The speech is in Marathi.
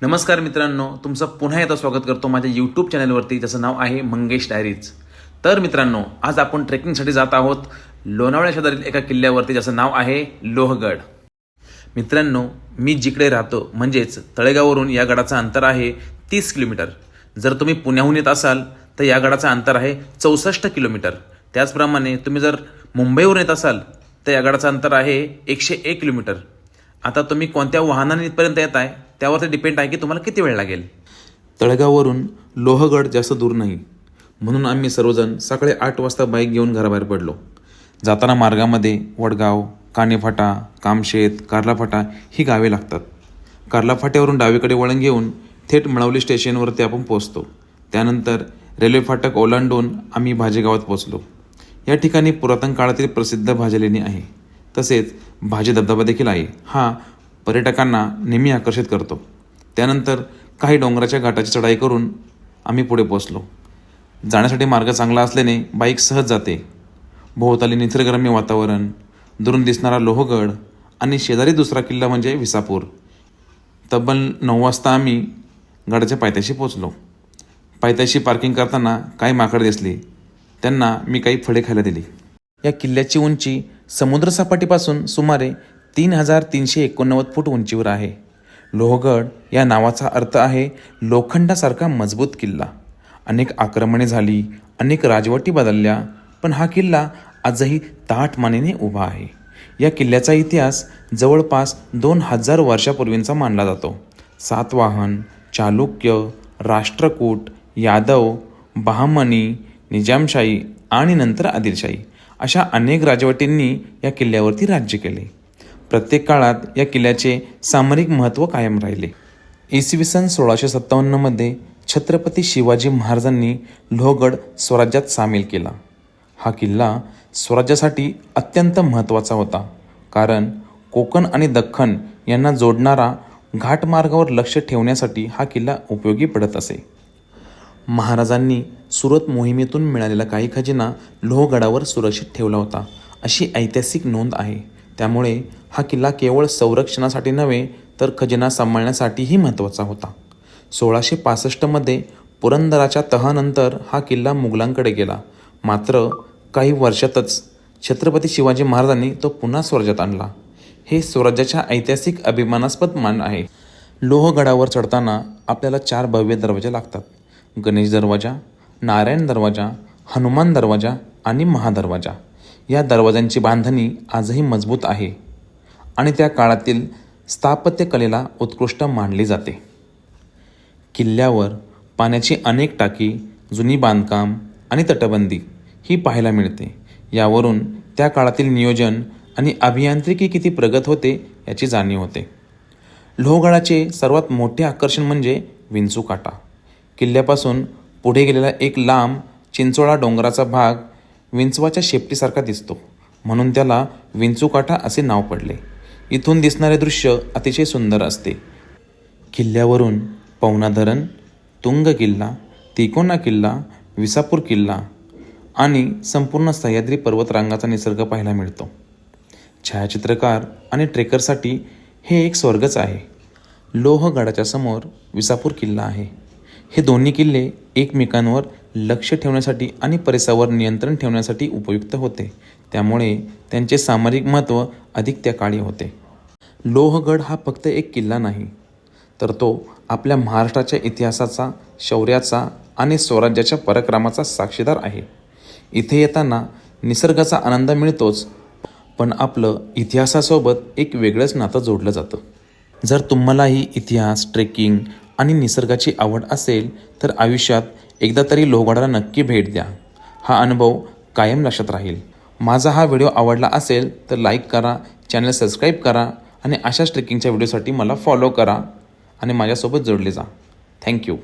नमस्कार मित्रांनो, तुमचं पुन्हा एकदा स्वागत करतो माझ्या यूट्यूब चॅनलवरती, ज्याचं नाव आहे मंगेश डायरीज. तर मित्रांनो, आज आपण ट्रेकिंगसाठी जात आहोत लोणावळ्या शेजारील एका किल्ल्यावरती, ज्याचं नाव आहे लोहगड. मित्रांनो, मी जिकडे राहतो म्हणजेच तळेगाववरून या गडाचं अंतर आहे 30 किलोमीटर. जर तुम्ही पुण्याहून येत असाल तर या गडाचं अंतर आहे 64 किलोमीटर. त्याचप्रमाणे तुम्ही जर मुंबईवरून येत असाल तर या गडाचं अंतर आहे 101 किलोमीटर. आता तुम्ही कोणत्या वाहनाने इथपर्यंत येत आहे त्यावरती डिपेंड आहे की तुम्हाला किती वेळ लागेल. तळेगाववरून लोहगड जास्त दूर नाही, म्हणून आम्ही सर्वजण सकाळी 8 वाजता बाईक घेऊन घराबाहेर पडलो. जाताना मार्गामध्ये वडगाव, कानेफाटा, कामशेत, कार्लाफाटा ही गावे लागतात. कार्लाफाट्यावरून डावीकडे वळण घेऊन थेट मळवली स्टेशनवरती आपण पोहोचतो. त्यानंतर रेल्वे फाटक ओलांडून आम्ही भाजेगावात पोहोचलो. या ठिकाणी पुरातन काळातील प्रसिद्ध भाज्या आहे, तसेच भाजे धबधबा देखील आहे. हा पर्यटकांना नेहमी आकर्षित करतो. त्यानंतर काही डोंगराच्या घाटाची चढाई करून आम्ही पुढे पोहोचलो. जाण्यासाठी मार्ग चांगला असल्याने बाईक सहज जाते. भोवताली निसर्गरम्य वातावरण, दुरून दिसणारा लोहगड आणि शेजारी दुसरा किल्ला म्हणजे विसापूर. तब्बल 9 वाजता आम्ही गडाच्या पायथ्याशी पोहोचलो. पायथ्याशी पार्किंग करताना काही माकड दिसली. त्यांना मी काही फळे खायला दिली. या किल्ल्याची उंची समुद्रसपाटीपासून सुमारे 3389 फूट उंचीवर आहे. लोहगड या नावाचा अर्थ आहे लोखंडासारखा मजबूत किल्ला. अनेक आक्रमणे झाली, अनेक राजवटी बदलल्या, पण हा किल्ला आजही ताठ मानेने उभा आहे. या किल्ल्याचा इतिहास जवळपास 2000 वर्षापूर्वींचा मानला जातो. सातवाहन, चालुक्य, राष्ट्रकूट, यादव, बहामनी, निजामशाही आणि नंतर आदिलशाही अशा अनेक राजवटींनी या किल्ल्यावरती राज्य केले. प्रत्येक काळात या किल्ल्याचे सामरिक महत्त्व कायम राहिले. इसवी सन 1657 छत्रपती शिवाजी महाराजांनी लोहगड स्वराज्यात सामील केला. हा किल्ला स्वराज्यासाठी अत्यंत महत्त्वाचा होता, कारण कोकण आणि दख्खन यांना जोडणारा घाटमार्गावर लक्ष ठेवण्यासाठी हा किल्ला उपयोगी पडत असे. महाराजांनी सुरत मोहिमेतून मिळालेला काही खजिना लोहगडावर सुरक्षित ठेवला होता, अशी ऐतिहासिक नोंद आहे. त्यामुळे हा किल्ला केवळ संरक्षणासाठी नव्हे तर खजिना सांभाळण्यासाठीही महत्त्वाचा होता. 1665 पुरंदराच्या तहानंतर हा किल्ला मुघलांकडे गेला. मात्र काही वर्षातच छत्रपती शिवाजी महाराजांनी तो पुन्हा स्वराज्यात आणला. हे स्वराज्याच्या ऐतिहासिक अभिमानास्पद मान आहे. लोहगडावर चढताना आपल्याला 4 भव्य दरवाजे लागतात: गणेश दरवाजा, नारायण दरवाजा, हनुमान दरवाजा आणि महादरवाजा. या दरवाजांची बांधणी आजही मजबूत आहे आणि त्या काळातील स्थापत्यकलेला उत्कृष्ट मानली जाते. किल्ल्यावर पाण्याची अनेक टाकी, जुनी बांधकाम आणि तटबंदी ही पाहायला मिळते. यावरून त्या काळातील नियोजन आणि अभियांत्रिकी किती प्रगत होते याची जाणीव होते. लोहगडाचे सर्वात मोठे आकर्षण म्हणजे विंचू काटा. किल्ल्यापासून पुढे गेलेला एक लांब चिंचोळा डोंगराचा भाग विंचवाच्या शेपटीसारखा दिसतो, म्हणून त्याला विंचूकाठा असे नाव पडले. इथून दिसणारे दृश्य अतिशय सुंदर असते. किल्ल्यावरून पवना धरण, तुंग किल्ला, तिकोना किल्ला, विसापूर किल्ला आणि संपूर्ण सह्याद्री पर्वतरांगाचा निसर्ग पाहायला मिळतो. छायाचित्रकार आणि ट्रेकरसाठी हे एक स्वर्गच आहे. लोहगडाच्या समोर विसापूर किल्ला आहे. हे दोन्ही किल्ले एकमेकांवर लक्ष ठेवण्यासाठी आणि परिसरावर नियंत्रण ठेवण्यासाठी उपयुक्त होते. त्यामुळे त्यांचे सामरिक महत्त्व अधिक त्या काळी होते. लोहगड हा फक्त एक किल्ला नाही, तर तो आपल्या महाराष्ट्राच्या इतिहासाचा, शौर्याचा आणि स्वराज्याच्या पराक्रमाचा साक्षीदार आहे. इथे येताना निसर्गाचा आनंद मिळतोच, पण आपलं इतिहासासोबत एक वेगळंच नातं जोडलं जातं. जर तुम्हालाही इतिहास, ट्रेकिंग आणि निसर्गाची आवड असेल तर आयुष्यात एकदा तरी लोहगडाला नक्की भेट द्या. हा अनुभव कायम लक्षात राहील. माझा हा व्हिडिओ आवडला असेल तर लाईक करा, चॅनल सबस्क्राईब करा आणि अशाच ट्रेकिंगच्या व्हिडिओसाठी मला फॉलो करा आणि माझ्यासोबत जोडले जा. थँक्यू.